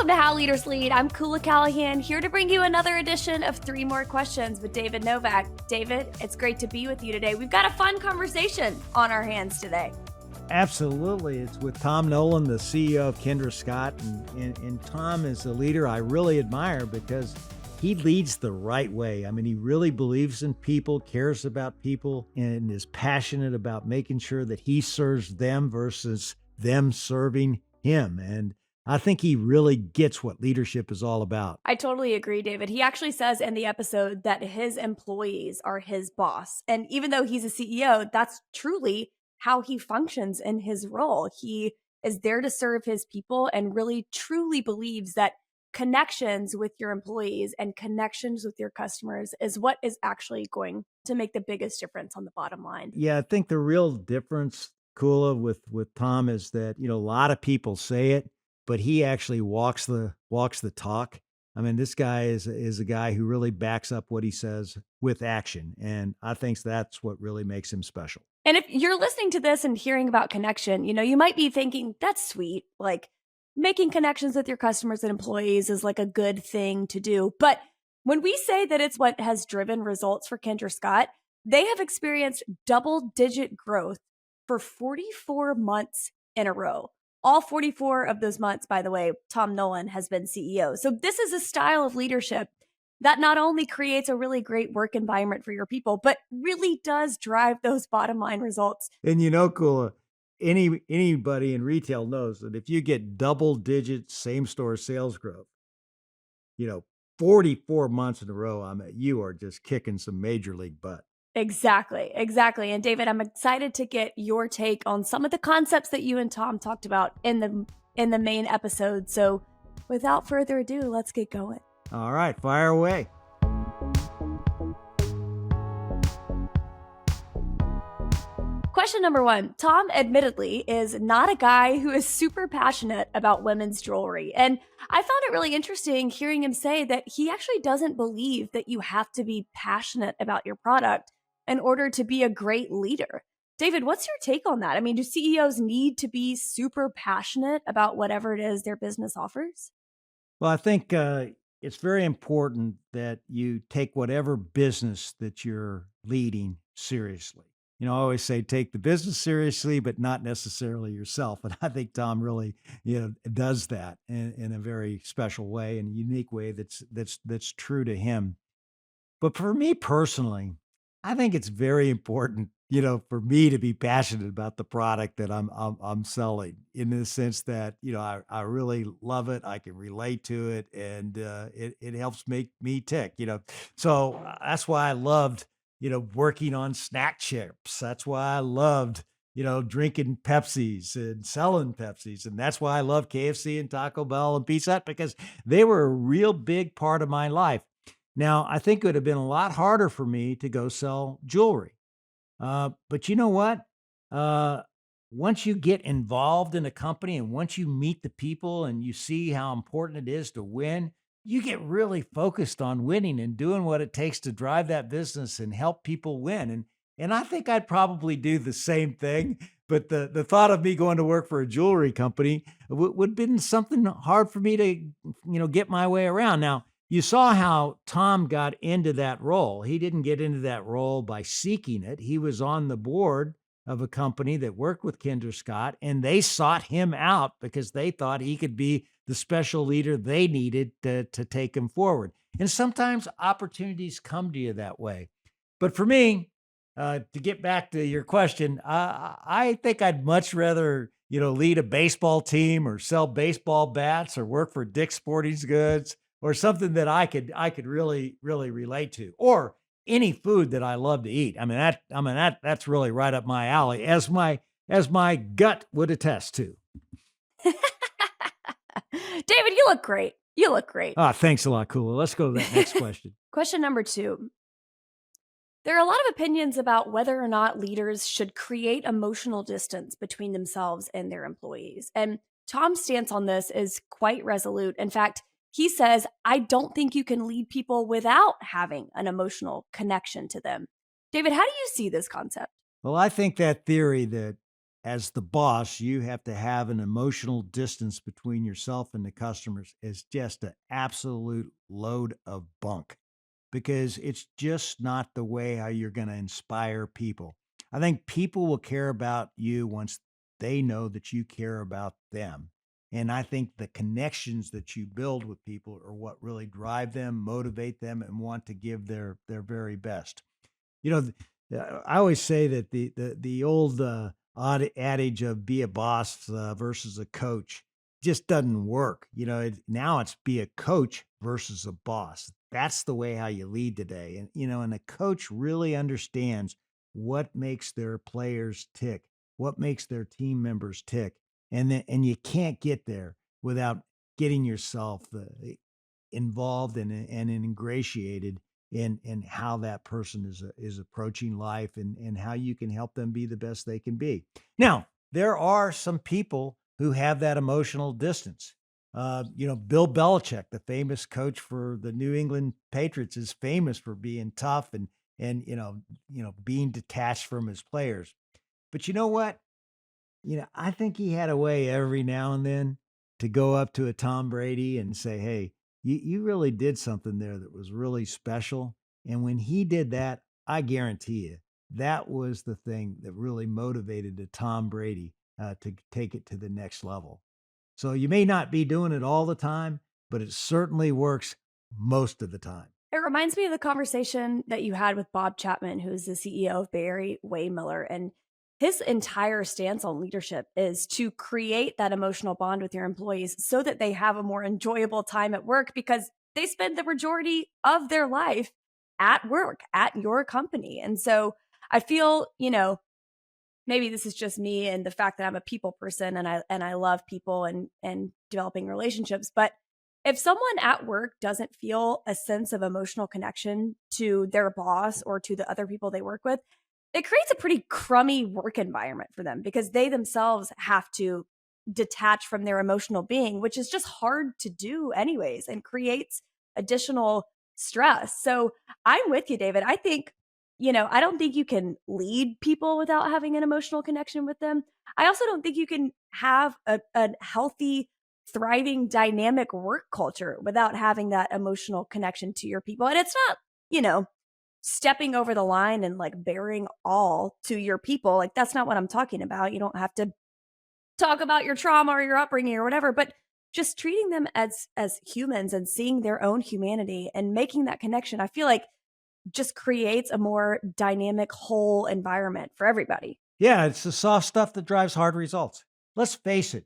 Welcome to How Leaders Lead. I'm Kula Callahan, here to bring you another edition of 3 More Questions with David Novak. David, it's great to be with you today. We've got a fun conversation on our hands today. Absolutely. It's with Tom Nolan, the CEO of Kendra Scott. And Tom is a leader I really admire because he leads the right way. I mean, he really believes in people, cares about people, and is passionate about making sure that he serves them versus them serving him. And I think he really gets what leadership is all about. I totally agree, David. He actually says in the episode that his employees are his boss. And even though he's a CEO, that's truly how he functions in his role. He is there to serve his people and really truly believes that connections with your employees and connections with your customers is what is actually going to make the biggest difference on the bottom line. Yeah, I think the real difference, Kula, with Tom is that, a lot of people say it, but he actually walks the talk. I mean, this guy is a guy who really backs up what he says with action. And I think that's what really makes him special. And if you're listening to this and hearing about connection, you might be thinking, that's sweet. Like making connections with your customers and employees is like a good thing to do. But when we say that it's what has driven results for Kendra Scott, they have experienced double-digit growth for 44 months in a row. All 44 of those months, by the way, Tom Nolan has been CEO. So this is a style of leadership that not only creates a really great work environment for your people, but really does drive those bottom line results. And Kula, anybody in retail knows that if you get double-digit same-store sales growth, 44 months in a row, you are just kicking some major league butt. Exactly. And David, I'm excited to get your take on some of the concepts that you and Tom talked about in the main episode. So without further ado, let's get going. All right, fire away. Question number 1. Tom admittedly is not a guy who is super passionate about women's jewelry. And I found it really interesting hearing him say that he actually doesn't believe that you have to be passionate about your product in order to be a great leader. David, what's your take on that? I mean, do CEOs need to be super passionate about whatever it is their business offers? Well, I think it's very important that you take whatever business that you're leading seriously. I always say take the business seriously, but not necessarily yourself. And I think Tom really, does that in a very special way and a unique way that's true to him. But for me personally, I think it's very important, for me to be passionate about the product that I'm selling, in the sense that, I really love it. I can relate to it, and it helps make me tick. So that's why I loved, working on snack chips. That's why I loved, drinking Pepsis and selling Pepsis, and that's why I love KFC and Taco Bell and Pizza Hut, because they were a real big part of my life. Now, I think it would have been a lot harder for me to go sell jewelry. But you know what? Once you get involved in a company and once you meet the people and you see how important it is to win, you get really focused on winning and doing what it takes to drive that business and help people win. And I think I'd probably do the same thing. But the thought of me going to work for a jewelry company would have been something hard for me to, get my way around. Now, you saw how Tom got into that role. He didn't get into that role by seeking it. He was on the board of a company that worked with Kendra Scott, and they sought him out because they thought he could be the special leader they needed to take him forward. And sometimes opportunities come to you that way. But for me, to get back to your question, I think I'd much rather, lead a baseball team or sell baseball bats or work for Dick's Sporting Goods, or something that I could really, really relate to, or any food that I love to eat. That's really right up my alley, as my gut would attest to. David, you look great. Thanks a lot, Kula. Let's go to that next question. Question number 2. There are a lot of opinions about whether or not leaders should create emotional distance between themselves and their employees. And Tom's stance on this is quite resolute. In fact, he says, I don't think you can lead people without having an emotional connection to them. David, how do you see this concept? Well, I think that theory that as the boss, you have to have an emotional distance between yourself and the customers is just an absolute load of bunk because it's just not the way how you're going to inspire people. I think people will care about you once they know that you care about them. And I think the connections that you build with people are what really drive them, motivate them, and want to give their very best. You know, I always say that the old adage of be a boss versus a coach just doesn't work. Now it's be a coach versus a boss. That's the way how you lead today. And a coach really understands what makes their players tick, what makes their team members tick, and you can't get there without getting yourself involved and ingratiated in how that person is approaching life and how you can help them be the best they can be. Now, there are some people who have that emotional distance. Bill Belichick, the famous coach for the New England Patriots, is famous for being tough and being detached from his players. But you know what? I think he had a way every now and then to go up to a Tom Brady and say, "Hey, you really did something there that was really special." And when he did that, I guarantee you, that was the thing that really motivated the Tom Brady to take it to the next level. So you may not be doing it all the time, but it certainly works most of the time. It reminds me of the conversation that you had with Bob Chapman, who's the CEO of Barry Waymiller. And his entire stance on leadership is to create that emotional bond with your employees so that they have a more enjoyable time at work because they spend the majority of their life at work, at your company. And so I feel, maybe this is just me and the fact that I'm a people person and I love people and developing relationships, but if someone at work doesn't feel a sense of emotional connection to their boss or to the other people they work with, it creates a pretty crummy work environment for them because they themselves have to detach from their emotional being, which is just hard to do anyways and creates additional stress. So I'm with you, David. I think, I don't think you can lead people without having an emotional connection with them. I also don't think you can have a healthy, thriving, dynamic work culture without having that emotional connection to your people. And it's not, stepping over the line and like bearing all to your people. Like that's not what I'm talking about. You don't have to talk about your trauma or your upbringing or whatever, but just treating them as humans and seeing their own humanity and making that connection. I feel like just creates a more dynamic whole environment for everybody. Yeah, it's the soft stuff that drives hard results. Let's face it,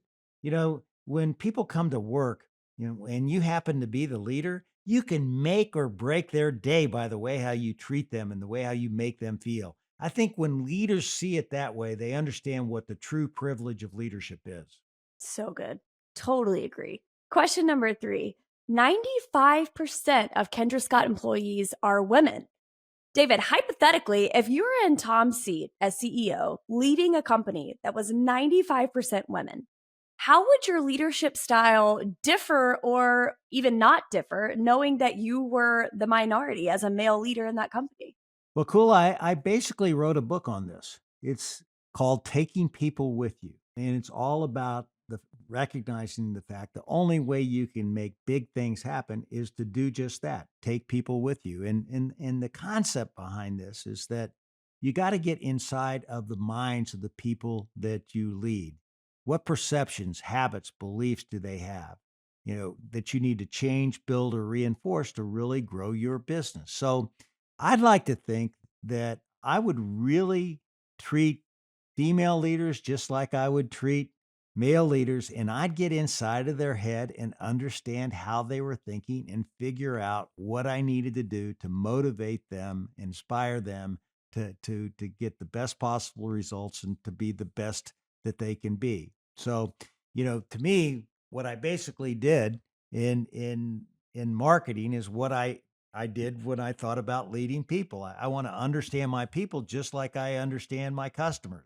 when people come to work, and you happen to be the leader, you can make or break their day by the way how you treat them and the way how you make them feel. I think when leaders see it that way, they understand what the true privilege of leadership is. So good. Totally agree. Question number 3. 95% of Kendra Scott employees are women. David, hypothetically, if you were in Tom's seat as CEO, leading a company that was 95% women, how would your leadership style differ or even not differ, knowing that you were the minority as a male leader in that company? Well, cool. I basically wrote a book on this. It's called Taking People With You. And it's all about the recognizing the fact the only way you can make big things happen is to do just that. Take people with you. And the concept behind this is that you got to get inside of the minds of the people that you lead. What perceptions, habits, beliefs do they have? That you need to change, build, or reinforce to really grow your business. So I'd like to think that I would really treat female leaders just like I would treat male leaders, and I'd get inside of their head and understand how they were thinking and figure out what I needed to do to motivate them, inspire them to get the best possible results and to be the best that they can be. So, to me, what I basically did in marketing is what I did when I thought about leading people. I want to understand my people just like I understand my customers.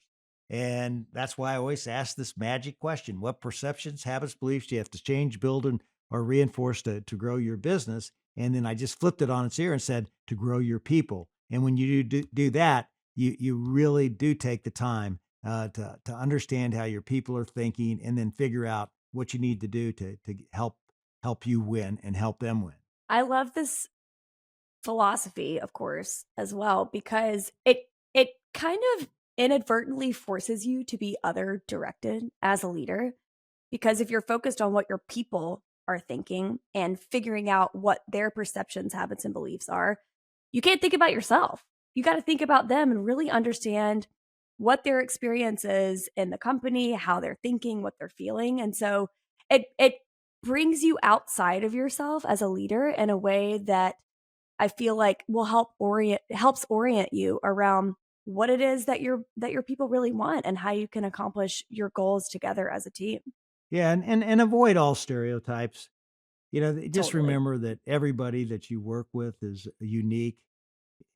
And that's why I always ask this magic question: what perceptions, habits, beliefs do you have to change, build, or reinforce to grow your business? And then I just flipped it on its ear and said, to grow your people. And when you do that, you really do take the time to understand how your people are thinking, and then figure out what you need to do to help you win and help them win. I love this philosophy, of course, as well, because it kind of inadvertently forces you to be other directed as a leader. Because if you're focused on what your people are thinking and figuring out what their perceptions, habits, and beliefs are, you can't think about yourself. You got to think about them and really understand what their experience is in the company, how they're thinking, what they're feeling. And so it brings you outside of yourself as a leader in a way that I feel like will helps orient you around what it is that your people really want and how you can accomplish your goals together as a team. Yeah, and avoid all stereotypes. Just Totally. remember that everybody that you work with is unique.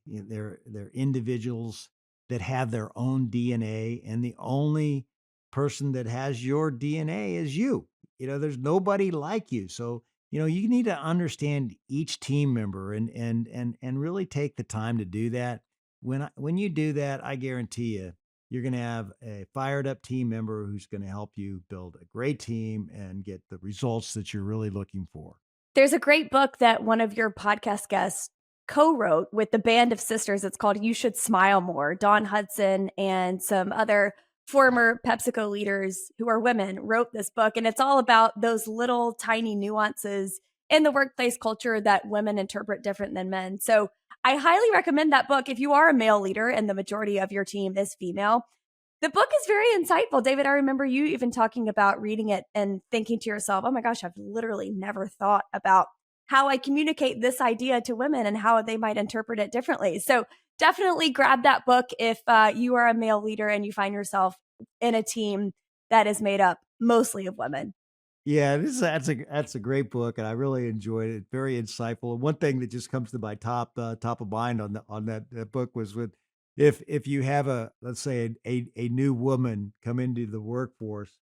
They're individuals that have their own DNA, and the only person that has your DNA is you. There's nobody like you. So, you need to understand each team member, and really take the time to do that. When you do that, I guarantee you're going to have a fired up team member who's going to help you build a great team and get the results that you're really looking for. There's a great book that one of your podcast guests co-wrote with the band of sisters. It's called You Should Smile More. Dawn Hudson and some other former PepsiCo leaders who are women wrote this book. And it's all about those little tiny nuances in the workplace culture that women interpret different than men. So I highly recommend that book if you are a male leader and the majority of your team is female. The book is very insightful. David, I remember you even talking about reading it and thinking to yourself, oh my gosh, I've literally never thought about how I communicate this idea to women and how they might interpret it differently. So definitely grab that book if you are a male leader and you find yourself in a team that is made up mostly of women. Yeah, that's a great book, and I really enjoyed it. Very insightful. And one thing that just comes to my top of mind on that book was with if you have a, let's say, a new woman come into the workforce,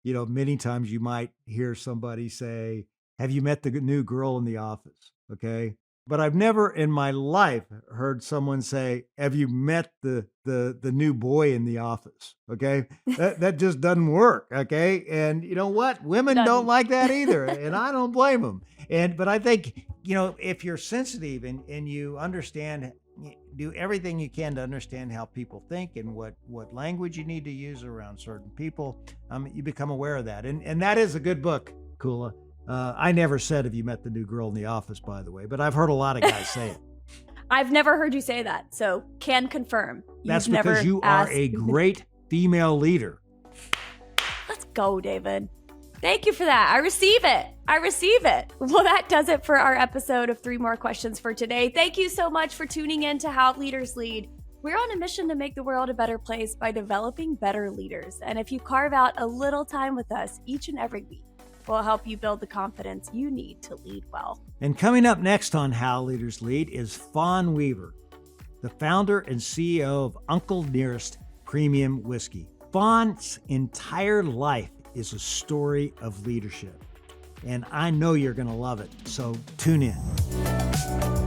many times you might hear somebody say, "Have you met the new girl in the office?" Okay, but I've never in my life heard someone say, "Have you met the new boy in the office?" Okay, that just doesn't work. Okay, and you know what? Women don't Done. like that either, and I don't blame them. But I think if you're sensitive and you understand, do everything you can to understand how people think and what language you need to use around certain people. You become aware of that, and that is a good book, Kula. I never said "Have you met the new girl in the office," by the way, but I've heard a lot of guys say it. I've never heard you say that. So can confirm. That's You've because never you are asked. a great female leader. Let's go, David. Thank you for that. I receive it. I receive it. Well, that does it for our episode of 3 More Questions for today. Thank you so much for tuning in to How Leaders Lead. We're on a mission to make the world a better place by developing better leaders. And if you carve out a little time with us each and every week, we'll help you build the confidence you need to lead well. And coming up next on How Leaders Lead is Fawn Weaver, the founder and CEO of Uncle Nearest Premium Whiskey. Fawn's entire life is a story of leadership, and I know you're going to love it, so tune in.